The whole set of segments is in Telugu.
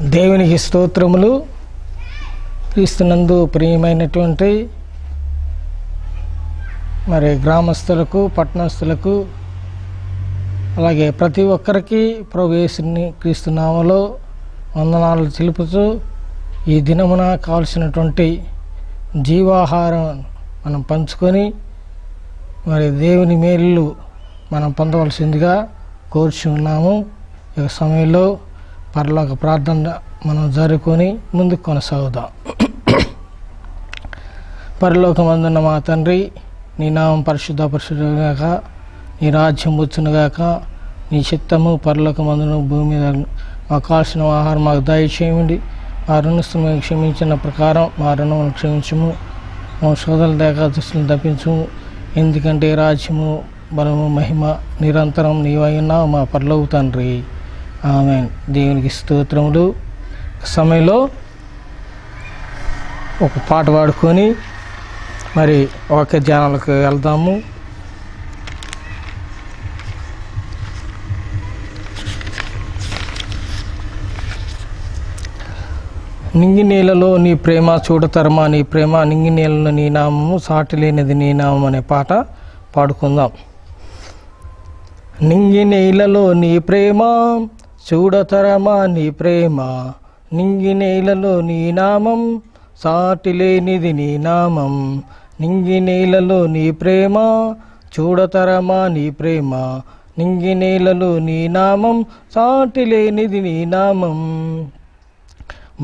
దేవునికి స్తోత్రములు. క్రీస్తునందు ప్రియమైనటువంటి మరి గ్రామస్తులకు, పట్టణస్తులకు, అలాగే ప్రతి ఒక్కరికి ప్రభు యేసుని క్రీస్తు నామములో వందనాలు తెలుపుతూ, ఈ దినమున కావలసినటువంటి జీవాహారం మనం పంచుకొని మరి దేవుని మేలు మనం పొందవలసిందిగా కోరుచు ఉన్నాము. ఈ సమయంలో పరలోక ప్రార్థన మనం జరుపుకొని ముందుకు కొనసాగుదాం. పరలోకమందున్న మా తండ్రి, నీ నామం పరిశుద్ధపరచుగాక, నీ రాజ్యం వచ్చునుగాక, నీ చిత్తము పరలోకమందున భూమి మీద మాకు కావాల్సిన ఆహారం మాకు దయచేయండి. మా రుణస్తులు మేము క్షమించిన ప్రకారం మా రుణమును క్షమించము. మా సోదరుల దాకా దుస్తులను తప్పించము. ఎందుకంటే రాజ్యము, బలము, మహిమ నిరంతరం నీవై ఉన్నావు మా పరలోక తండ్రి. ఆమేన్. దేవునికి స్తోత్రములు. సమయంలో ఒక పాట పాడుకొని మరి ఒక ధ్యానాలకు వెళ్దాము. నింగి నీళ్ళలో నీ ప్రేమ చూడతరమా, నీ ప్రేమ నింగి నీళ్ళలో నీ నామము, సాటి లేనిది నీ నామం అనే పాట పాడుకుందాం. నింగి నీళ్ళలో నీ ప్రేమ చూడతరమా, నీ ప్రేమ నింగి నీళ్ళలో నీ నామం, సాటి లేనిది నీ నామం. నింగి నీళ్ళలో నీ ప్రేమ చూడతరమా, నీ ప్రేమ నింగి నీళ్ళలో నీ నామం, సాటి లేనిది నీ నామం.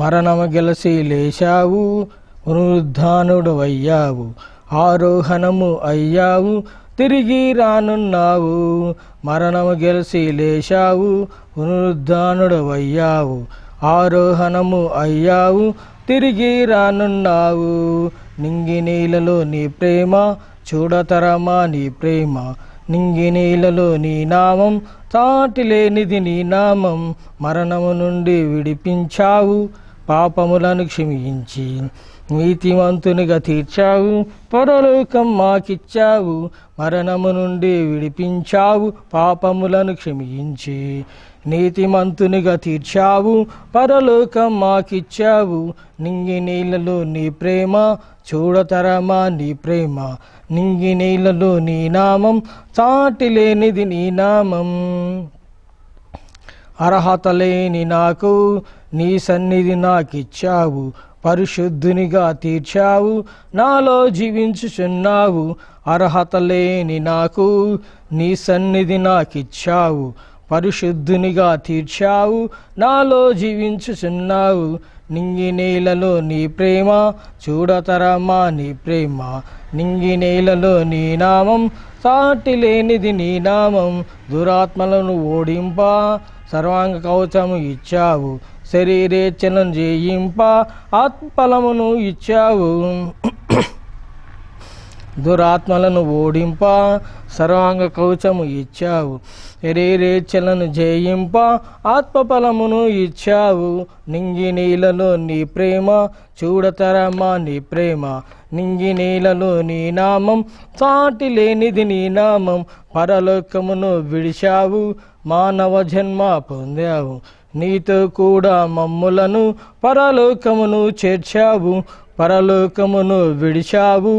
మరణము గెలిచి లేచావు, పునరుద్ధానుడు అయ్యావు, ఆరోహణము అయ్యావు, తిరిగి రానున్నావు. మరణము గెలిచి లేచావు, పునరుద్ధానుడు అయ్యావు, ఆరోహణము అయ్యావు, తిరిగి రానున్నావు. నింగి నీళ్ళలో నీ ప్రేమ చూడతరమా, నీ ప్రేమ నింగి నీళ్ళలో నీ నామం, సాటి లేనిది నీ నామం. మరణము నుండి విడిపించావు, పాపములను క్షమించి నీతిమంతునిగా తీర్చావు, పరలోకం మాకిచ్చావు. మరణము నుండి విడిపించావు, పాపములను క్షమించి నీతిమంతునిగా తీర్చావు, పరలోకం మాకిచ్చావు. నింగి నీళ్ళలో నీ ప్రేమ చూడతరమా, నీ ప్రేమ నింగి నీళ్ళలో నీ నామం, సాటి లేనిది నీ నామం. అర్హత లేని నాకు నీ సన్నిధి నాకిచ్చావు, పరిశుద్ధునిగా తీర్చావు, నాలో జీవించుచున్నావు. అర్హత లేని నాకు నీ సన్నిధి నాకిచ్చావు, పరిశుద్ధునిగా తీర్చావు, నాలో జీవించుచున్నావు. నింగి నేలలో నీ ప్రేమ చూడతరమా, నీ ప్రేమ నింగి నేలలో నీ నామం, సాటి లేనిది నీ నామం. దురాత్మలను ఓడింప సర్వాంగ కవచము ఇచ్చావు, శరీరేచ్ఛలను జయింప ఆత్మఫలమును ఇచ్చావు. దురాత్మలను ఓడింప సర్వాంగ కవచము ఇచ్చావు, శరీరేచ్ఛలను జయింప ఆత్మఫలమును ఇచ్చావు. నింగి నీళ్ళలో నీ ప్రేమ చూడతరమా, నీ ప్రేమ నింగి నీళ్ళలో నీ నామం, సాటి లేనిది నీ నామం. పరలోకమును విడిచావు, మానవ జన్మ పొందావు, నీతో కూడా మమ్ములను పరలోకమును చేర్చావు. పరలోకమును విడిచావు,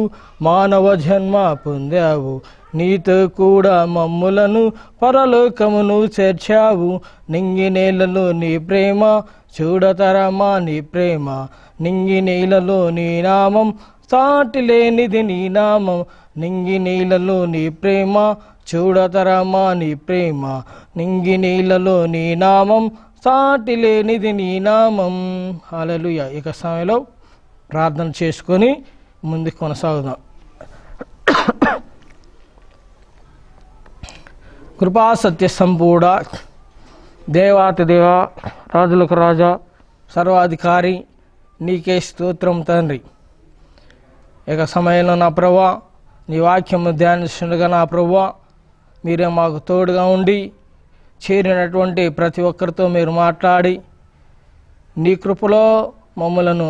మానవ జన్మ పొందావు, నీతో కూడా మమ్ములను పరలోకమును చేర్చావు. నింగి నేలలో నీ ప్రేమ చూడతరమా, నీ ప్రేమ నింగి నేలలో నీ నామం, సాటి లేనిది నీ నామం. నింగి నీళ్ళలో నీ ప్రేమ చూడతరమా, నీ ప్రేమ నింగి నీళ్ళలో నీ నామం, సాటి లేనిది నీ నామం. హల్లెలూయా. ఇక సమయంలో ప్రార్థన చేసుకొని ముందుకు కొనసాగుదాం. కృపా సత్య సంపూర్ణ దేవాతి దేవ, రాజులకు రాజా, సర్వాధికారి, నీకే స్తోత్రం తండ్రి. ఇక సమయంలో నా ప్రభువా, నీ వాక్యము ధ్యానిస్తుండగా నా ప్రభువా, మీరే మాకు తోడుగా ఉండి చేరినటువంటి ప్రతి ఒక్కరితో మీరు మాట్లాడి నీ కృపలో మమ్మలను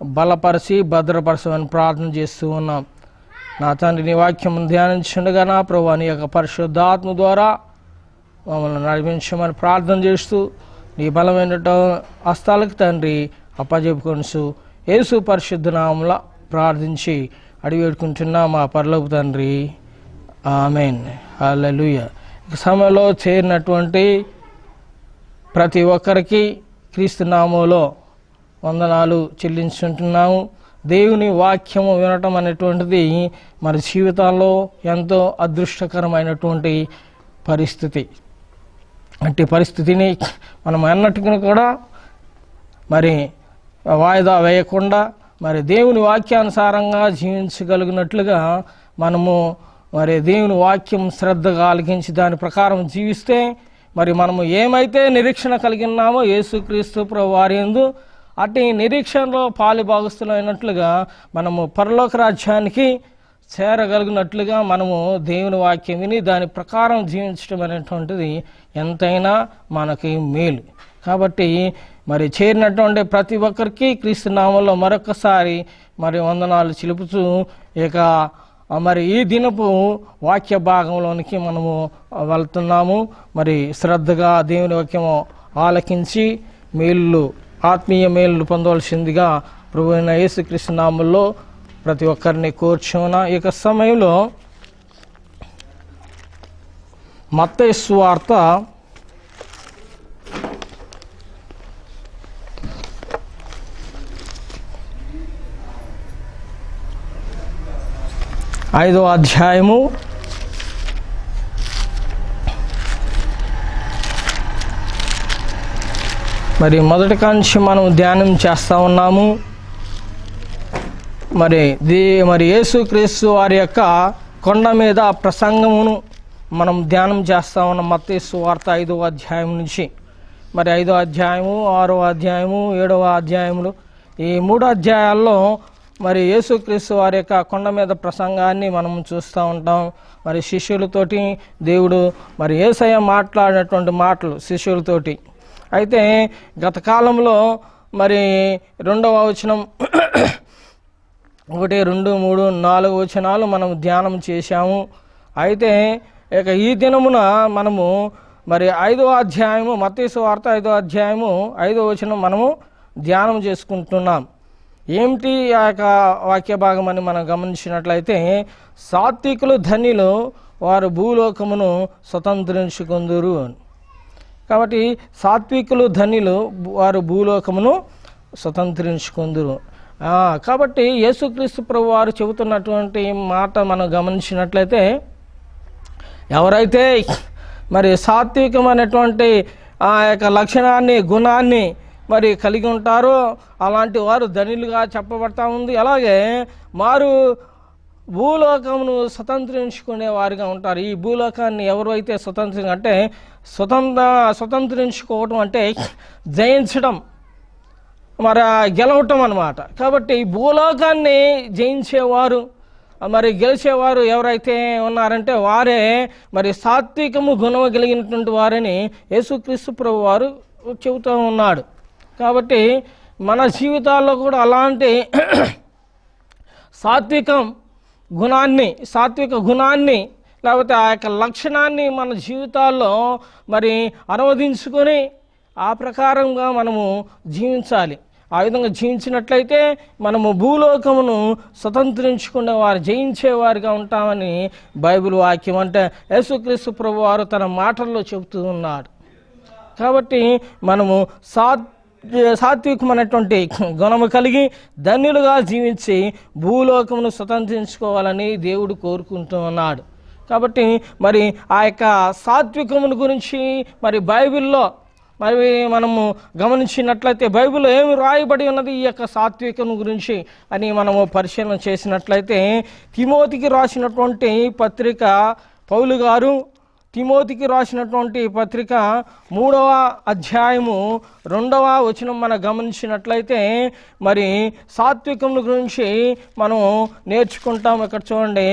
బలపరిచి భద్రపరచమని ప్రార్థన చేస్తూ ఉన్నాం. నా తండ్రి, నీ వాక్యం ధ్యానించుండగా నా ప్రభువా, నీ యొక్క పరిశుద్ధాత్మ ద్వారా మమ్మల్ని నడిపించమని ప్రార్థన చేస్తూ నీ బలమైన హస్తాలకు తండ్రి అప్పజెప్పుకొనుసు యేసు పరిశుద్ధ నామములో ప్రార్థించి అడిగి వేడుకుంటున్నా మా పరలోక తండ్రి, ఆమేన్. హల్లెలూయా. ఈ సమయంలో చేరినటువంటి ప్రతి ఒక్కరికి క్రీస్తు నామములో వందనాలు చెల్లించుకుంటున్నాము. దేవుని వాక్యము వినటం అనేటువంటిది మన జీవితాల్లో ఎంతో అదృష్టకరమైనటువంటి పరిస్థితి. అట్టి పరిస్థితిని మనం అన్నట్టుగా కూడా మరి వాయిదా వేయకుండా మరి దేవుని వాక్యానుసారంగా జీవించగలిగినట్లుగా మనము మరి దేవుని వాక్యం శ్రద్ధగా ఆలకించి దాని ప్రకారం జీవిస్తే మరి మనము ఏమైతే నిరీక్షణ కలిగి ఉన్నామో యేసుక్రీస్తు ప్రభు వారి యందు అట్టి నిరీక్షణలో పాలుభాగస్తులైనట్లుగా మనము పరలోక రాజ్యానికి చేరగలిగినట్లుగా మనము దేవుని వాక్యం విని దాని ప్రకారం జీవించడం అనేటువంటిది ఎంతైనా మనకి మేలు. కాబట్టి మరి చేరినటువంటి ప్రతి ఒక్కరికి క్రీస్తు నామంలో మరొకసారి మరి వందనాలు చిలుపుతూ ఇక మరి ఈ దినపు వాక్య భాగంలోనికి మనము వెళ్తున్నాము. మరి శ్రద్ధగా దేవుని వాక్యము ఆలకించి మేలు ఆత్మీయ మేలు పొందవలసిందిగా ప్రభువైన అయిన యేసుక్రీస్తు నామములో ప్రతి ఒక్కరిని కోర్చున్నా. ఇక సమయంలో మత్తయి సువార్త 5వ అధ్యాయము మరి మొదటి కాంచి మనం ధ్యానం చేస్తూ ఉన్నాము. మరి యేసుక్రీస్తు వారి యొక్క కొండ మీద ప్రసంగమును మనం ధ్యానం చేస్తూ ఉన్నాం. మత్తయి సువార్త 5వ అధ్యాయం నుంచి మరి 5వ అధ్యాయము, 6వ అధ్యాయము, 7వ అధ్యాయములు ఈ 3 అధ్యాయాల్లో మరి యేసుక్రీస్తు వారి యొక్క కొండ మీద ప్రసంగాన్ని మనం చూస్తూ ఉంటాం. మరి శిష్యులతోటి దేవుడు మరి యేసయ్య మాట్లాడినటువంటి మాటలు శిష్యులతోటి. అయితే గత కాలంలో మరి 2వ వచనం 1, 2, 3, 4 వచనాలు మనం ధ్యానం చేశాము. అయితే ఇక ఈ దినమున మనము మరి 5వ అధ్యాయము, మత్తయి సువార్త 5వ అధ్యాయము 5వ వచనం మనము ధ్యానం చేసుకుంటున్నాం. ఏమిటి ఆ యొక్క వాక్య భాగం అని మనం గమనించినట్లయితే, సాత్వికులు ధన్యులు, వారు భూలోకమును స్వతంత్రించుకుందురు అని. కాబట్టి సాత్వికులు ధన్యులు, వారు భూలోకమును స్వతంత్రించుకుందురు. కాబట్టి యేసుక్రీస్తు ప్రభు వారు చెబుతున్నటువంటి మాట మనం గమనించినట్లయితే, ఎవరైతే మరి సాత్వికమైనటువంటి ఆ యొక్క లక్షణాన్ని, గుణాన్ని మరి కలిగి ఉంటారో అలాంటి వారు ధనిలుగా చెప్పబడతా ఉంది. అలాగే వారు భూలోకమును స్వతంత్రించుకునే వారిగా ఉంటారు. ఈ భూలోకాన్ని ఎవరు అయితే అంటే స్వతంత్రించుకోవటం అంటే జయించడం, మరి గెలవటం అన్నమాట. కాబట్టి ఈ భూలోకాన్ని జయించేవారు మరి గెలిచేవారు ఎవరైతే ఉన్నారంటే వారే మరి సాత్వికము గుణము కలిగినటువంటి వారని యేసుక్రీస్తు ప్రభు వారు చెబుతూ ఉన్నాడు. కాబట్టి మన జీవితాల్లో కూడా అలాంటి సాత్విక గుణాన్ని లేకపోతే ఆ యొక్క లక్షణాన్ని మన జీవితాల్లో మరి అనువదించుకొని ఆ ప్రకారంగా మనము జీవించాలి. ఆ విధంగా జీవించినట్లయితే మనము భూలోకమును స్వతంత్రించుకునే వారు, జయించేవారిగా ఉంటామని బైబిల్ వాక్యం అంటే యేసుక్రీస్తు ప్రభు వారు తన మాటల్లో చెబుతూ ఉన్నాడు. కాబట్టి మనము సాత్వికమైనటువంటి గుణము కలిగి ధన్యులుగా జీవించి భూలోకమును స్వతంత్రించుకోవాలని దేవుడు కోరుకుంటూ ఉన్నాడు. కాబట్టి మరి ఆ యొక్క సాత్వికమును గురించి మరి బైబిల్లో మరి మనము గమనించినట్లయితే బైబిల్లో ఏమి రాయబడి ఉన్నది ఈ యొక్క సాత్వికము గురించి అని మనము పరిశీలన చేసినట్లయితే, తిమోతికి రాసినటువంటి పత్రిక, పౌలు గారు తిమోతికి రాసినటువంటి పత్రిక 3వ అధ్యాయము 2వ వచనం మనం గమనించినట్లయితే మరి సాత్వికముల గురించి మనం నేర్చుకుంటాం. ఇక్కడ చూడండి,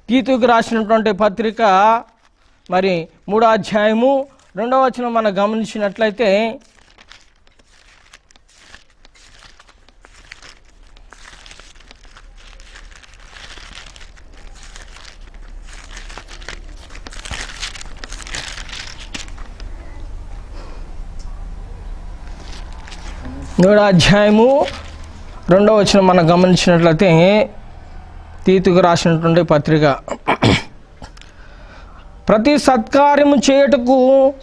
తీతుకు రాసినటువంటి పత్రిక మరి 3వ అధ్యాయము 2వ వచనం మనం గమనించినట్లయితే, 3వ అధ్యాయము 2వ వచనం మనం గమనించినట్లయితే తీతుకు రాసినటువంటి పత్రిక, ప్రతి సత్కార్యము చేయుటకు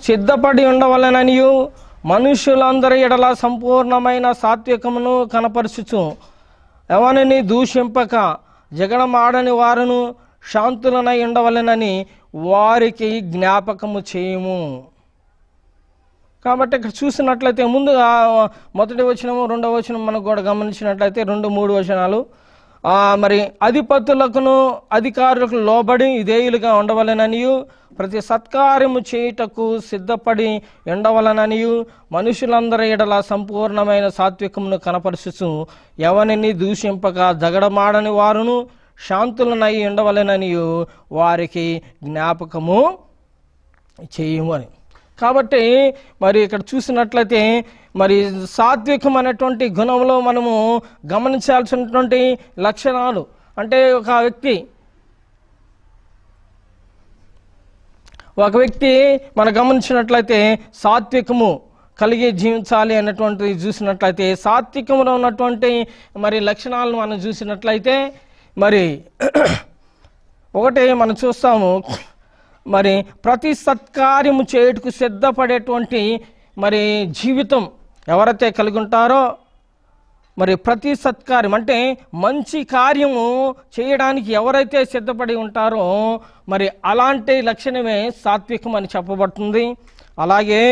సిద్ధపడి ఉండవలెననియు మనుషులందరి ఎడల సంపూర్ణమైన సాత్వికమును కనపరచుచు ఎవరిని దూషింపక జగడమాడని వారును శాంతులనై ఉండవలెనని వారికి జ్ఞాపకము చేయము. కాబట్టి ఇక్కడ చూసినట్లయితే ముందుగా 1వ వచనము 2వ వచనం మనకు కూడా గమనించినట్లయితే 2-3 వచనాలు మరి అధిపతులకును అధికారులకు లోబడి విధేయులుగా ఉండవలెననియు ప్రతి సత్కార్యము చేయుటకు సిద్ధపడి ఉండవలెననియు మనుషులందరి ఎడల సంపూర్ణమైన సాత్వికమును కనపరుచుచు ఎవరిని దూషింపక జగడమాడని వారును శాంతులనై ఉండవలెననియు వారికి జ్ఞాపకము చేయము అని. కాబట్టి మరి ఇక్కడ చూసినట్లయితే మరి సాత్వికం అనేటువంటి గుణంలో మనము గమనించాల్సినటువంటి లక్షణాలు అంటే ఒక వ్యక్తి మనం గమనించినట్లయితే సాత్వికము కలిగి జీవించాలి అన్నటువంటిది చూసినట్లయితే సాత్వికంలో ఉన్నటువంటి మరి లక్షణాలను మనం చూసినట్లయితే మరి ఒకటి మనం చూస్తాము, మరి ప్రతి సత్కార్యము చేయుటకు సిద్ధపడేటువంటి మరి జీవితం ఎవరైతే కలిగి ఉంటారో మరి ప్రతి సత్కార్యం అంటే మంచి కార్యము చేయడానికి ఎవరైతే సిద్ధపడి ఉంటారో మరి అలాంటి లక్షణమే సాత్వికం అని చెప్పబడుతుంది. అలాగే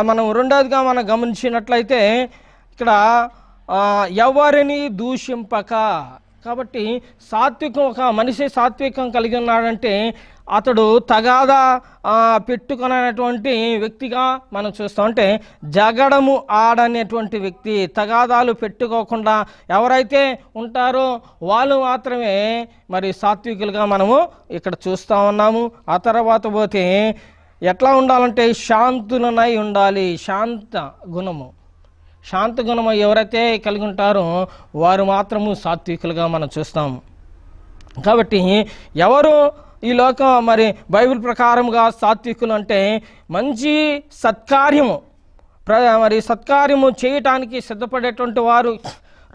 మనం రెండవదిగా మనం గమనించినట్లయితే ఇక్కడ ఎవరిని దూషింపక, కాబట్టి సాత్వికం ఒక మనిషి సాత్వికం కలిగి ఉన్నాడంటే అతడు తగాదా పెట్టుకునేటువంటి వ్యక్తిగా మనం చూస్తాం. అంటే జగడము ఆడనేటువంటి వ్యక్తి, తగాదాలు పెట్టుకోకుండా ఎవరైతే ఉంటారో వాళ్ళు మాత్రమే మరి సాత్వికులుగా మనము ఇక్కడ చూస్తూ ఉన్నాము. ఆ తర్వాత పోతే ఎట్లా ఉండాలంటే శాంతులనై ఉండాలి. శాంత గుణము ఎవరైతే కలిగి ఉంటారో వారు మాత్రము సాత్వికులుగా మనం చూస్తాము. కాబట్టి ఎవరు ఈ లోకం మరి బైబిల్ ప్రకారంగా సాత్వికులు అంటే మంచి సత్కార్యము చేయటానికి సిద్ధపడేటువంటి వారు.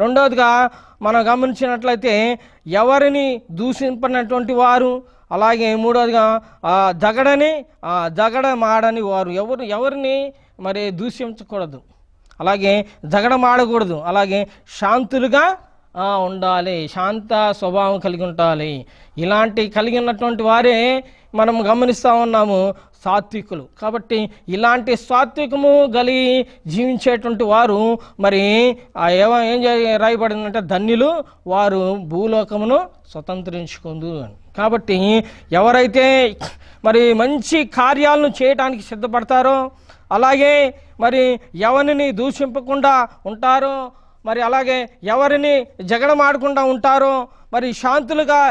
రెండవదిగా మనం గమనించినట్లయితే ఎవరిని దూషింపనటువంటి వారు. అలాగే మూడవదిగా జగడమాడని వారు, ఎవరిని మరి దూషించకూడదు, అలాగే జగడమాడకూడదు, అలాగే శాంతులుగా ఉండాలి, శాంత స్వభావం కలిగి ఉండాలి. ఇలాంటి కలిగి ఉన్నటువంటి వారే మనం గమనిస్తూ ఉన్నాము సాత్వికులు. కాబట్టి ఇలాంటి సాత్వికము కలిగి జీవించేటువంటి వారు మరి ఏం రాయబడిందంటే ధన్యులు వారు భూలోకమును స్వతంత్రించుకుందు అని. కాబట్టి ఎవరైతే మరి మంచి కార్యాలను చేయడానికి సిద్ధపడతారో, అలాగే మరి ఎవరిని దూషింపకుండా ఉంటారో, మరి అలాగే ఎవరిని జగడమాడకుండా ఉంటారో, మరి శాంతులుగా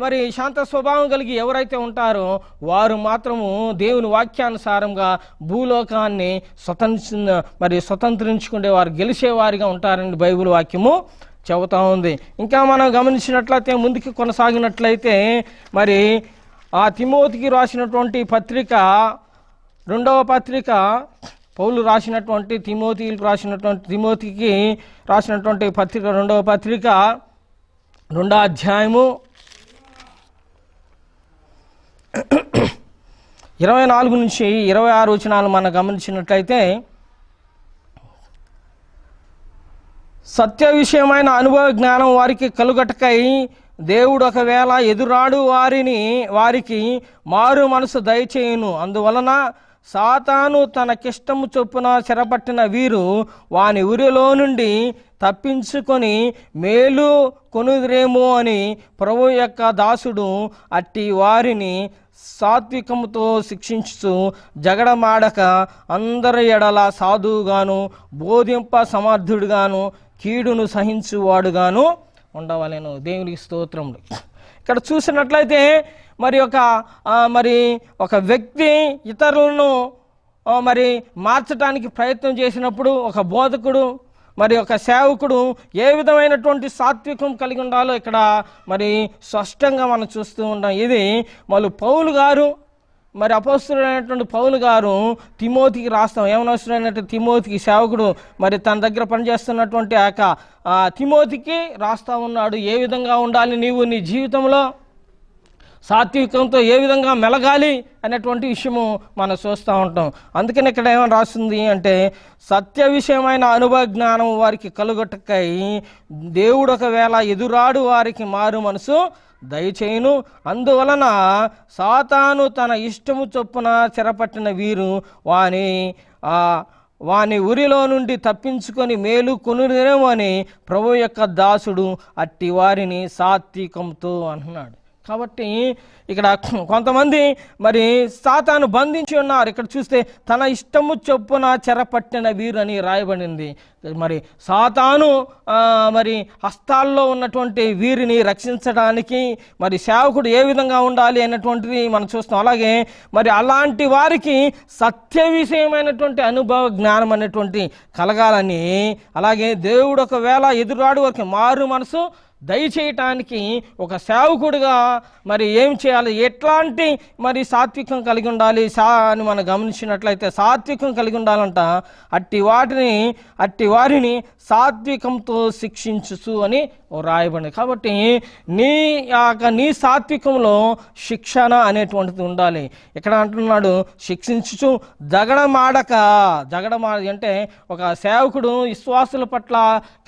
మరి శాంత స్వభావం కలిగి ఎవరైతే ఉంటారో వారు మాత్రము దేవుని వాక్యానుసారంగా భూలోకాన్ని స్వతంత్రించుకునే వారు, గెలిచేవారిగా ఉంటారని బైబిల్ వాక్యము చెబుతా ఉంది. ఇంకా మనం గమనించినట్లయితే ముందుకు కొనసాగినట్లయితే మరి ఆ తిమోతికి రాసినటువంటి పత్రిక, 2వ పత్రిక, పౌలు రాసినటువంటి తిమోతికి రాసినటువంటి పత్రిక, 2వ పత్రిక 2వ అధ్యాయము 24-26 వచనాలు మనం గమనించినట్లయితే సత్య విషయమైన అనుభవ జ్ఞానం వారికి కలుగటకై దేవుడు ఒకవేళ ఎదురాడు వారికి మారు మనసు దయచేయును. అందువలన సాతాను తనకిష్టము చొప్పున చెరపట్టిన వీరు వాని ఊరిలో నుండి తప్పించుకొని మేలు కొనుదిరేమో అని ప్రభు యొక్క దాసుడు అట్టి వారిని సాత్వికముతో శిక్షించుచు జగడమాడక అందరి ఎడల సాధువుగాను బోధింప సమర్థుడుగాను కీడును సహించువాడుగాను ఉండవలెను. దేవునికి స్తోత్రములు. ఇక్కడ చూసినట్లయితే మరి ఒక వ్యక్తి ఇతరులను మరి మార్చడానికి ప్రయత్నం చేసినప్పుడు ఒక బోధకుడు మరి ఒక సేవకుడు ఏ విధమైనటువంటి సాత్వికం కలిగి ఉండాలో ఇక్కడ మరి స్పష్టంగా మనం చూస్తూ ఉంటాం. ఇది పౌలు గారు మరి అపోస్తలుడైనటువంటి పౌలు గారు తిమోతికి రాస్తాం, యవనస్తుడైనటువంటి తిమోతికి సేవకుడు మరి తన దగ్గర పనిచేస్తున్నటువంటి తిమోతికి రాస్తా ఉన్నాడు. ఏ విధంగా ఉండాలి నీవు నీ జీవితంలో, సాత్వికంతో ఏ విధంగా మెలగాలి అనేటువంటి విషయము మనం చూస్తూ ఉంటాం. అందుకని ఇక్కడ ఏమైనా రాస్తుంది అంటే, సత్య విషయమైన అనుభవ జ్ఞానం వారికి కలుగొట్టకై దేవుడు ఒకవేళ ఎదురాడు వారికి మారు మనసు దయచేయును. అందువలన సాతాను తన ఇష్టము చొప్పున చెరపట్టిన వీరు వాని ఉరిలో నుండి తప్పించుకొని మేలు కొనురేమో అని ప్రభు యొక్క దాసుడు అట్టి వారిని సాత్వికంతో అంటున్నాడు. కాబట్టి ఇక్కడ కొంతమంది మరి సాతాను బంధించి ఉన్నారు. ఇక్కడ చూస్తే తన ఇష్టము చొప్పున చెరపట్టిన వీరు అని రాయబడింది. మరి సాతాను మరి హస్తాల్లో ఉన్నటువంటి వీరిని రక్షించడానికి మరి సేవకుడు ఏ విధంగా ఉండాలి అన్నటువంటిది మనం చూస్తాం. అలాగే మరి అలాంటి వారికి సత్య విషయమైనటువంటి అనుభవ జ్ఞానం అనేటువంటి కలగాలని, అలాగే దేవుడు ఒకవేళ ఎదురాడు వారికి మారు మనసు దయచేయటానికి ఒక సేవకుడిగా మరి ఏం చేయాలి, ఎట్లాంటి మరి సాత్వికం కలిగి ఉండాలి అని మనం గమనించినట్లయితే, సాత్వికం కలిగి ఉండాలంట. అట్టి వారిని సాత్వికంతో శిక్షించుచు అని రాయబడింది. కాబట్టి నీ సాత్వికంలో శిక్షణ అనేటువంటిది ఉండాలి. ఇక్కడ అంటున్నాడు శిక్షించుచు జగడమాడక అంటే ఒక సేవకుడు విశ్వాసుల పట్ల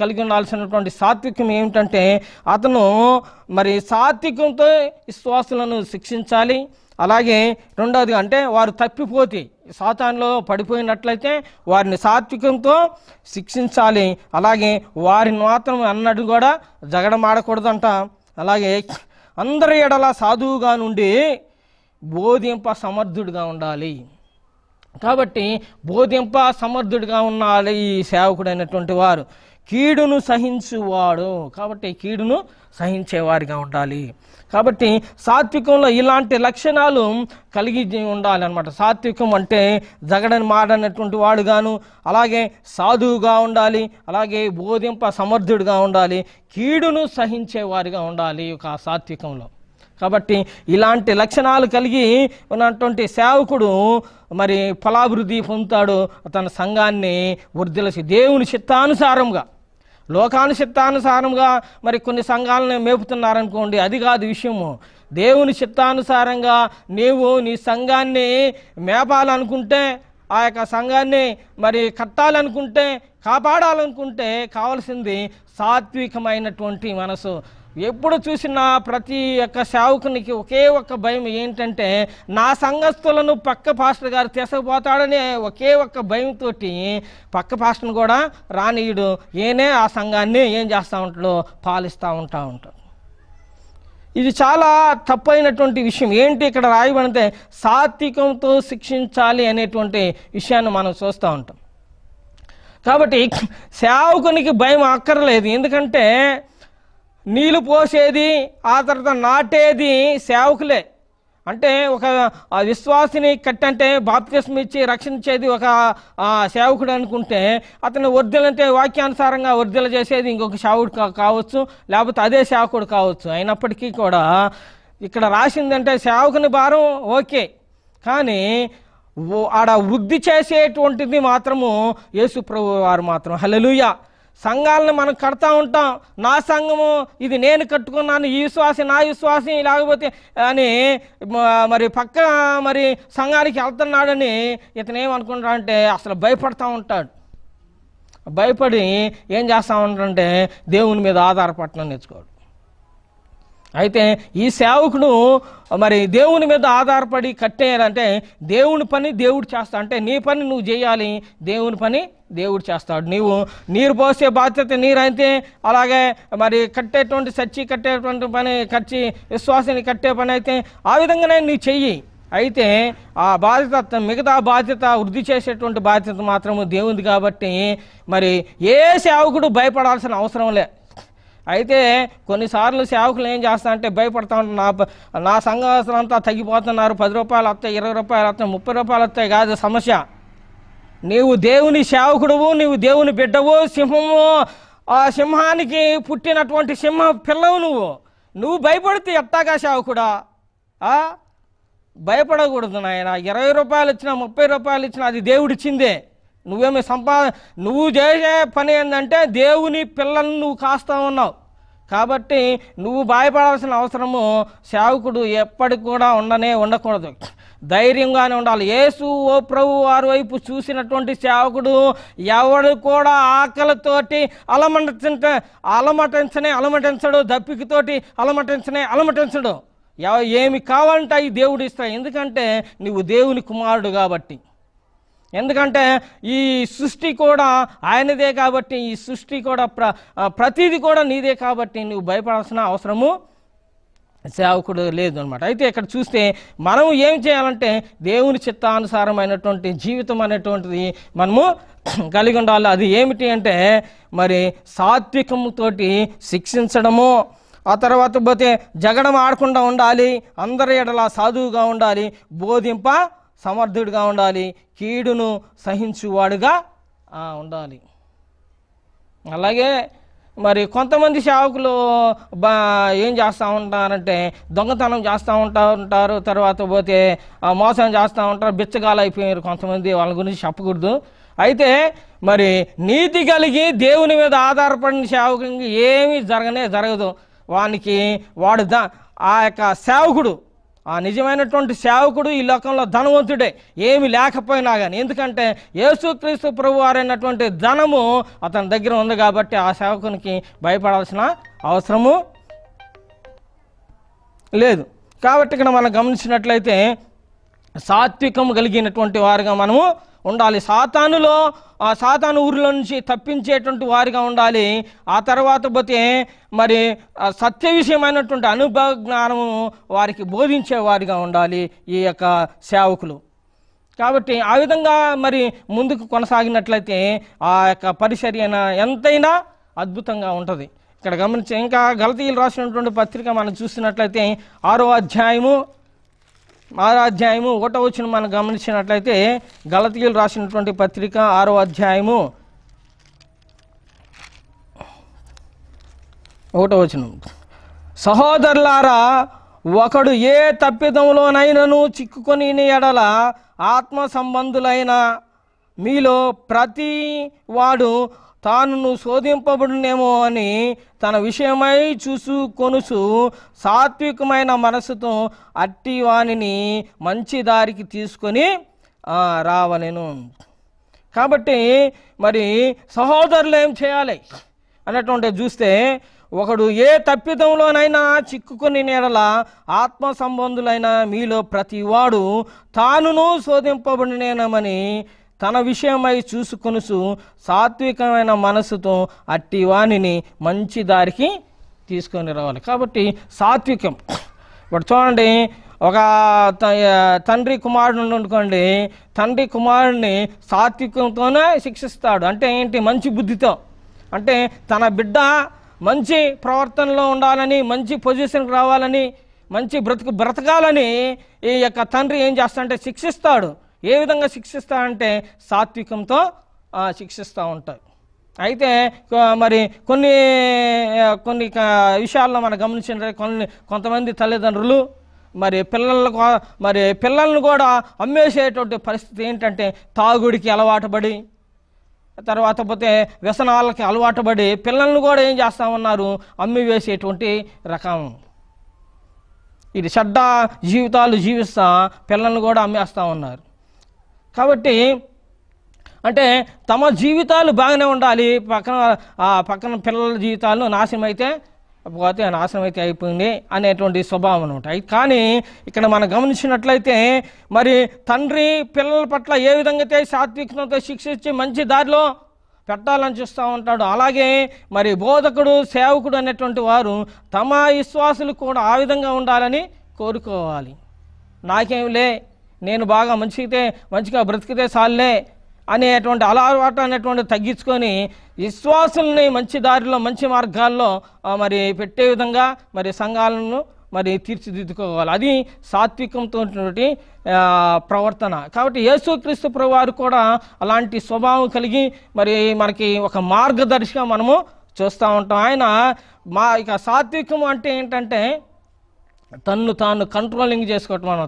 కలిగి ఉండాల్సినటువంటి సాత్వికం ఏమిటంటే, అతను మరి సాత్వికంతో విశ్వాసులను శిక్షించాలి. అలాగే రెండవది అంటే వారు తప్పిపోతే సాతానులో పడిపోయినట్లయితే వారిని సాత్వికంతో శిక్షించాలి. అలాగే వారిని మాత్రం అన్నట్టు కూడా జగడమాడకూడదంట. అలాగే అందరి ఎడల సాధువుగా నుండి బోధింప సమర్థుడిగా ఉండాలి. కాబట్టి బోధింప సమర్థుడిగా ఉండాలి ఈ సేవకుడైనటువంటి వారు. కీడును సహించువాడు, కాబట్టి కీడును సహించేవారిగా ఉండాలి. కాబట్టి సాత్వికంలో ఇలాంటి లక్షణాలు కలిగి ఉండాలి అన్నమాట. సాత్వికం అంటే జగడని మాడనటువంటి వాడుగాను, అలాగే సాధువుగా ఉండాలి, అలాగే బోధింప సమర్థుడిగా ఉండాలి, కీడును సహించేవారిగా ఉండాలి ఒక సాత్వికంలో. కాబట్టి ఇలాంటి లక్షణాలు కలిగి ఉన్నటువంటి సేవకుడు మరి ఫలాభివృద్ధి పొందుతాడు. తన సంఘాన్ని వృద్ధిలసి దేవుని చిత్తానుసారంగా, లోకాను చిత్తానుసారంగా మరి కొన్ని సంఘాలను మేపుతున్నారనుకోండి, అది కాదు విషయము. దేవుని చిత్తానుసారంగా నీవు నీ సంఘాన్ని మేపాలనుకుంటే, ఆ యొక్క సంఘాన్ని మరి కట్టాలనుకుంటే, కాపాడాలనుకుంటే కావాల్సింది సాత్వికమైనటువంటి మనసు. ఎప్పుడు చూసినా ప్రతి ఒక్క సేవకునికి ఒకే ఒక్క భయం ఏంటంటే, నా సంఘస్థులను పక్క పాస్టర్ గారు తీసుకుపోతాడని ఒకే ఒక్క భయంతో పక్క పాస్టర్ని కూడా రానీయుడు. ఏనే ఆ సంఘాన్ని ఏం చేస్తూ ఉంటాడో పాలిస్తూ ఉంటాడు. ఇది చాలా తప్పైనటువంటి విషయం. ఏంటి ఇక్కడ రాయబడితే సాత్వికంతో శిక్షించాలి అనేటువంటి విషయాన్ని మనం చూస్తూ ఉంటాం. కాబట్టి సేవకునికి భయం అక్కర్లేదు. ఎందుకంటే నీళ్ళు పోసేది, ఆ తర్వాత నాటేది సేవకులే. అంటే ఒక విశ్వాసిని కట్టంటే బాప్తిస్మం ఇచ్చి రక్షించేది ఒక సేవకుడు అనుకుంటే, అతను వర్ధిలంటే వాక్యానుసారంగా వర్ధిల చేసేది ఇంకొక సేవకుడు కావచ్చు, లేకపోతే అదే సేవకుడు కావచ్చు. అయినప్పటికీ కూడా ఇక్కడ రాసిందంటే సేవకుని భారం ఓకే, కానీ ఆడ వృద్ధి చేసేటువంటిది మాత్రము యేసు ప్రభు వారు మాత్రం. హల్లెలూయా. సంఘాలను మనం కడతా ఉంటాం, నా సంఘము ఇది నేను కట్టుకున్నాను, ఈ విశ్వాసి నా విశ్వాసి లేకపోతే అని మరి పక్క మరి సంఘానికి వెళ్తున్నాడని ఇతను ఏమనుకుంటాడంటే అసలు భయపడతా ఉంటాడు. భయపడి ఏం చేస్తూ ఉంటాడంటే దేవుని మీద ఆధారపడటం నేర్చుకోడు. అయితే ఈ సేవకుడు మరి దేవుని మీద ఆధారపడి కట్టేయాలంటే దేవుని పని దేవుడు చేస్తా, అంటే నీ పని నువ్వు చేయాలి, దేవుని పని దేవుడు చేస్తాడు. నీరు పోసే బాధ్యత నీరైతే, అలాగే మరి కట్టేటువంటి కట్టేటువంటి పని విశ్వాసాన్ని కట్టే పని అయితే ఆ విధంగానే నీ చెయ్యి. అయితే ఆ బాధ్యత, మిగతా బాధ్యత వృద్ధి చేసేటువంటి బాధ్యత మాత్రము దేవునిది. కాబట్టి మరి ఏ సేవకుడు భయపడాల్సిన అవసరం లే. అయితే కొన్నిసార్లు సేవకులు ఏం చేస్తారంటే భయపడతా ఉంటారు, నా సంఘస్థులంతా తగ్గిపోతున్నారు, 10 రూపాయలు వస్తాయి, 20 రూపాయలు వస్తాయి, 30 రూపాయలు వస్తాయి. కాదు సమస్య. నీవు దేవుని సేవకుడువు, నీవు దేవుని బిడ్డవు, సింహము, ఆ సింహానికి పుట్టినటువంటి సింహ పిల్లవు. నువ్వు భయపడితే ఎట్టాగా సేవకుడా? భయపడకూడదు నాయన. 20 రూపాయలు ఇచ్చినా 30 రూపాయలు ఇచ్చినా అది దేవుడిచ్చిందే. నువ్వు చేసే పని ఏంటంటే దేవుని పిల్లల్ని నువ్వు కాస్తా ఉన్నావు కాబట్టి నువ్వు భయపడాల్సిన అవసరము సేవకుడు ఎప్పటికి కూడా ఉండకూడదు. ధైర్యంగానే ఉండాలి. యేసు ఓ ప్రభు వారి వైపు చూసినటువంటి సేవకుడు ఎవడు కూడా ఆకలితోటి అలమటించడు, దప్పికతోటి అలమటించడు. ఏమి కావాలంటే అవి దేవుడు ఇస్తాయి. ఎందుకంటే నువ్వు దేవుని కుమారుడు కాబట్టి. ఎందుకంటే ఈ సృష్టి కూడా ఆయనదే కాబట్టి, ఈ సృష్టి కూడా ప్రతిదీ కూడా నీదే కాబట్టి నువ్వు భయపడాల్సిన అవసరము సేవకుడు లేదు అనమాట. అయితే ఇక్కడ చూస్తే మనం ఏం చేయాలంటే దేవుని చిత్తానుసారమైనటువంటి జీవితం అనేటువంటిది మనము కలిగి ఉండాలి. అది ఏమిటి అంటే మరి సాత్వికముతోటి శిక్షించడము, ఆ తర్వాత పోతే జగడం ఆడకుండా ఉండాలి, అందరి ఎడల సాధువుగా ఉండాలి, బోధింప సమర్థుడిగా ఉండాలి, కీడును సహించువాడుగా ఉండాలి. అలాగే మరి కొంతమంది సేవకులు ఏం చేస్తూ ఉంటారంటే దొంగతనం చేస్తూ ఉంటారు, తర్వాత పోతే మోసం చేస్తూ ఉంటారు, బిచ్చగాలు అయిపోయారు కొంతమంది. వాళ్ళ గురించి చెప్పకూడదు. అయితే మరి నీతి కలిగి దేవుని మీద ఆధారపడిన సేవకునికి ఏమీ జరగదు. వాడు ఆ యొక్క సేవకుడు, ఆ నిజమైనటువంటి సేవకుడు ఈ లోకంలో ధనవంతుడే, ఏమి లేకపోయినా కానీ. ఎందుకంటే యేసుక్రీస్తు ప్రభు వారైనటువంటి ధనము అతని దగ్గర ఉంది కాబట్టి ఆ సేవకునికి భయపడాల్సిన అవసరము లేదు. కాబట్టి ఇక్కడ మనం గమనించినట్లయితే సాత్వికం కలిగినటువంటి వారుగా మనము ఉండాలి. సాతాను ఊరిలో నుంచి తప్పించేటువంటి వారిగా ఉండాలి. ఆ తర్వాత పోతే మరి సత్య విషయమైనటువంటి అనుభవ జ్ఞానము వారికి బోధించే వారిగా ఉండాలి ఈ యొక్క సేవకులు. కాబట్టి ఆ విధంగా మరి ముందుకు కొనసాగినట్లయితే ఆ యొక్క పరిచర్య ఎంతైనా అద్భుతంగా ఉంటుంది. ఇక్కడ గమనించి ఇంకా గలతీయులు రాసినటువంటి పత్రిక మనం చూసినట్లయితే 6వ అధ్యాయము 1వ వచనం మనం గమనించినట్లయితే గలతీయులు రాసినటువంటి పత్రిక 6వ అధ్యాయము 1వ వచనం, సహోదరులారా, ఒకడు ఏ తప్పిదంలోనైనను చిక్కుకొని ఎడల ఆత్మ సంబంధులైన మీలో ప్రతి వాడు తాను శోధింపబడునేమో అని తన విషయమై కొనుసు సాత్వికమైన మనసుతో అట్టి వానిని మంచి దారికి తీసుకొని రావలెను. కాబట్టి మరి సహోదరులు ఏం చేయాలి అన్నటువంటి చూస్తే, ఒకడు ఏ తప్పిదంలోనైనా చిక్కుకొని ఎడల ఆత్మ సంబంధులైన మీలో ప్రతి వాడు తానును శోధింపబడినేనమని తన విషయమై చూసుకొనుసు సాత్వికమైన మనసుతో అట్టి వానిని మంచి దారికి తీసుకొని రావాలి. కాబట్టి సాత్వికం ఇప్పుడు చూడండి, ఒక తండ్రి కుమారుడు అనుకోండి, తండ్రి కుమారుడిని సాత్వికంతోనే శిక్షిస్తాడు. అంటే ఏంటి? మంచి బుద్ధితో. అంటే తన బిడ్డ మంచి ప్రవర్తనలో ఉండాలని, మంచి పొజిషన్కి రావాలని, మంచి బ్రతకాలని ఈ యొక్క తండ్రి ఏం చేస్తాడంటే శిక్షిస్తాడు. ఏ విధంగా శిక్షిస్తాడంటే సాత్వికంతో శిక్షిస్తూ ఉంటాడు. అయితే మరి కొన్ని విషయాల్లో మనం గమనించిన కొంతమంది తల్లిదండ్రులు పిల్లలను కూడా అమ్మేసేటువంటి పరిస్థితి ఏంటంటే తాగుడికి అలవాటు పడి, తర్వాత పోతే వ్యసనాలకి అలవాటు పడి పిల్లలను కూడా ఏం చేస్తూ ఉన్నారు? అమ్మి వేసేటువంటి రకం. ఇది చెడ్డ జీవితాలు జీవిస్తా పిల్లలను కూడా అమ్మేస్తూ ఉన్నారు. కాబట్టి అంటే తమ జీవితాలు బాగానే ఉండాలి, పక్కన పిల్లల జీవితాలు నాశనం అయితే అయిపోయింది అనేటువంటి స్వభావం అనమాట. కానీ ఇక్కడ మనం గమనించినట్లయితే మరి తండ్రి పిల్లల పట్ల ఏ విధంగా అయితే సాత్వికంతో శిక్షించి మంచి దారిలో పెట్టాలని చూస్తూ ఉంటాడు, అలాగే మరి బోధకుడు, సేవకుడు అనేటువంటి వారు తమ విశ్వాసులు కూడా ఆ విధంగా ఉండాలని కోరుకోవాలి. నాకేంలే, నేను బాగా మంచిగా బ్రతికితే చాలే అనేటువంటి అలవాటు అనేటువంటి తగ్గించుకొని విశ్వాసుల్ని మంచి దారిలో, మంచి మార్గాల్లో మరి పెట్టే విధంగా మరి సంఘాలను మరి తీర్చిదిద్దుకోవాలి. అది సాత్వికంతో ప్రవర్తన. కాబట్టి యేసుక్రీస్తు ప్రభువారు కూడా అలాంటి స్వభావం కలిగి మరి మనకి ఒక మార్గదర్శిగా మనము చూస్తూ ఉంటాం. ఆయన ఇక సాత్వికం అంటే ఏంటంటే తన్ను తాను కంట్రోలింగ్ చేసుకోవటం, మనం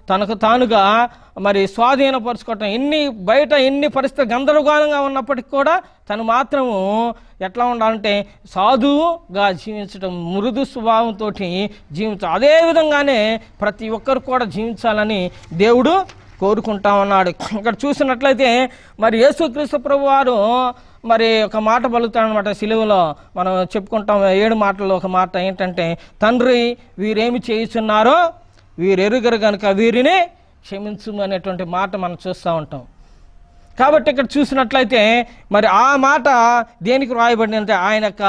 తనకు తానుగా మరి స్వాధీనపరుచుకోవటం. బయట ఎన్ని పరిస్థితులు గందరగోళంగా ఉన్నప్పటికీ కూడా తను మాత్రము ఎట్లా ఉండాలంటే సాధువుగా జీవించడం, మృదు స్వభావంతో జీవించడం. అదే విధంగానే ప్రతి ఒక్కరు కూడా జీవించాలని దేవుడు కోరుకుంటా ఉన్నాడు. ఇక్కడ చూసినట్లయితే మరి యేసుక్రీస్తు ప్రభువారు మరి ఒక మాట పలుకుతాడనమాట సిలువలో. మనం చెప్పుకుంటాం 7 మాటల్లో ఒక మాట ఏంటంటే, తండ్రి వీరేమి చేయుచున్నారో వీరెరుగరు గనుక వీరిని క్షమించుము అనేటువంటి మాట మనం చూస్తూ ఉంటాం. కాబట్టి ఇక్కడ చూసినట్లయితే మరి ఆ మాట దేనికి రాయబడింది అంటే ఆయన యొక్క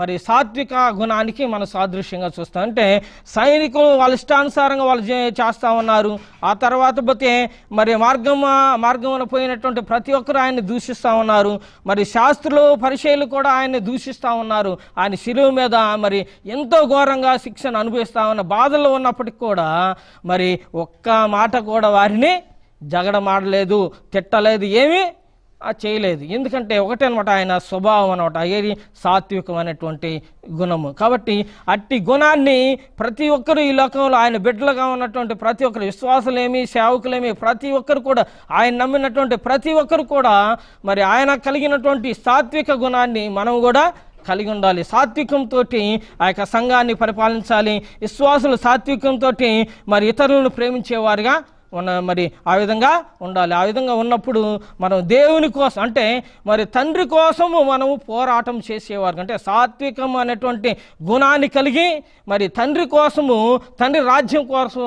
మరి సాత్విక గుణానికి మనం సాదృశ్యంగా చూస్తాం. అంటే సైనికులు వాళ్ళ ఇష్టానుసారంగా వాళ్ళు చేస్తూ ఉన్నారు. ఆ తర్వాత పోతే మరి మార్గమున పోయినటువంటి ప్రతి ఒక్కరు ఆయన్ని దూషిస్తూ ఉన్నారు. మరి శాస్త్రులు పరిచయులు కూడా ఆయన్ని దూషిస్తూ ఉన్నారు. ఆయన శిలువ మీద మరి ఎంతో ఘోరంగా శిక్షను అనుభవిస్తూ ఉన్న బాధల్లో ఉన్నప్పటికీ కూడా మరి ఒక్క మాట కూడా వారిని జగడమాడలేదు, తిట్టలేదు, ఏమీ చేయలేదు. ఎందుకంటే ఒకటే అనమాట ఆయన స్వభావం అనమాట, ఏది సాత్వికం అనేటువంటి గుణము. కాబట్టి అట్టి గుణాన్ని ప్రతి ఒక్కరు ఈ లోకంలో ఆయన బిడ్డలుగా ఉన్నటువంటి ప్రతి ఒక్కరు, విశ్వాసులేమి సేవకులేమి ప్రతి ఒక్కరు కూడా, ఆయన నమ్మినటువంటి ప్రతి ఒక్కరు కూడా మరి ఆయన కలిగినటువంటి సాత్విక గుణాన్ని మనం కూడా కలిగి ఉండాలి. సాత్వికంతో ఆ యొక్క సంఘాన్ని పరిపాలించాలి. విశ్వాసులు సాత్వికంతో మరి ఇతరులను ప్రేమించేవారుగా మరి ఆ విధంగా ఉండాలి. ఆ విధంగా ఉన్నప్పుడు మనం దేవుని కోసం అంటే మరి తండ్రి కోసము మనము పోరాటం చేసేవారు. అంటే సాత్వికం అనేటువంటి గుణాన్ని కలిగి మరి తండ్రి కోసము, తండ్రి రాజ్యం కోసం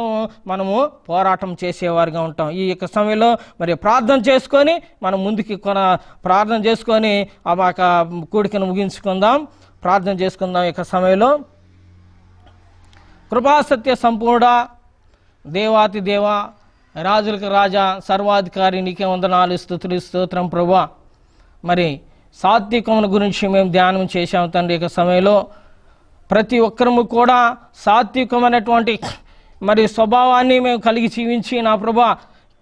మనము పోరాటం చేసేవారుగా ఉంటాం. ఈ యొక్క సమయంలో మరి ప్రార్థన చేసుకొని మనం ముందుకి ప్రార్థన చేసుకొని ఆ కూడికను ముగించుకుందాం. ప్రార్థన చేసుకుందాం. ఈ యొక్క సమయంలో కృపాసత్య సంపూర్ణ దేవాతి దేవ, రాజులకు రాజా, సర్వాధికారి, నీకే వందనాలు, స్తుతులు, స్తోత్రం ప్రభువా. మరి సాత్వికముల గురించి మేము ధ్యానం చేశాము తండ్రి. యొక్క సమయంలో ప్రతి ఒక్కరము కూడా సాత్వికమైనటువంటి మరి స్వభావాన్ని మేము కలిగి జీవించి నా ప్రభువా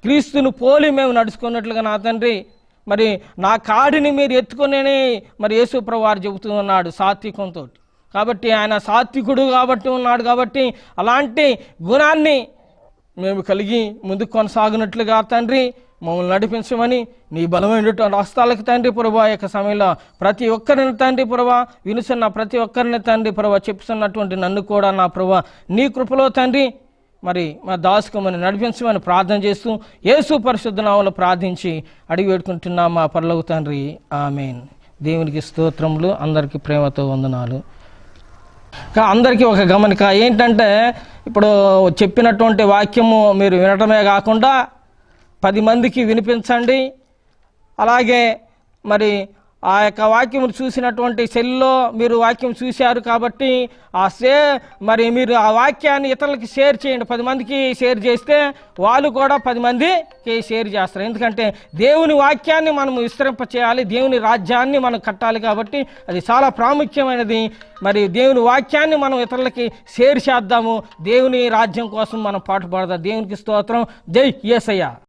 క్రీస్తును పోలి మేము నడుచుకున్నట్లుగా నా తండ్రి మరి నా కాడిని మీరు ఎత్తుకునే మరి యేసు ప్రభువారు చెబుతూ ఉన్నాడు సాత్వికంతో. కాబట్టి ఆయన సాత్వికుడు కాబట్టి ఉన్నాడు. కాబట్టి అలాంటి గుణాన్ని మేము కలిగి ముందుకు కొనసాగినట్లుగా తండ్రి మమ్మల్ని నడిపించమని నీ బలమైనటువంటి హస్తాలకు తండ్రి ప్రభా యొక్క సమయంలో ప్రతి ఒక్కరిని తండ్రి ప్రభా వినుసున్న ప్రతి ఒక్కరిని తండ్రి ప్రభా చెప్తున్నటువంటి నన్ను కూడా నా ప్రభా నీ కృపలో తండ్రి మరి మా దాసుకమని నడిపించమని ప్రార్థన చేస్తూ యేసు పరిశుద్ధ నామములో ప్రార్థించి అడిగి వేడుకుంటున్నాం మా పరలోక తండ్రి, ఆమేన్. దేవునికి స్తోత్రములు. అందరికీ ప్రేమతో వందనాలు. అందరికీ ఒక గమనిక ఏంటంటే, ఇప్పుడు చెప్పినటువంటి వాక్యము మీరు వినటమే కాకుండా 10 మందికి వినిపించండి. అలాగే మరి ఆ యొక్క వాక్యం చూసినటువంటి సెల్లో మీరు వాక్యం చూశారు కాబట్టి మరి మీరు ఆ వాక్యాన్ని ఇతరులకి షేర్ చేయండి. 10 మందికి షేర్ చేస్తే వాళ్ళు కూడా 10 మందికి షేర్ చేస్తారు. ఎందుకంటే దేవుని వాక్యాన్ని మనం విస్తరింప చేయాలి, దేవుని రాజ్యాన్ని మనం కట్టాలి. కాబట్టి అది చాలా ప్రాముఖ్యమైనది. మరి దేవుని వాక్యాన్ని మనం ఇతరులకి షేర్ చేద్దాము. దేవుని రాజ్యం కోసం మనం పాటుపడదాం. దేవునికి స్తోత్రం. జై యేసయ్య.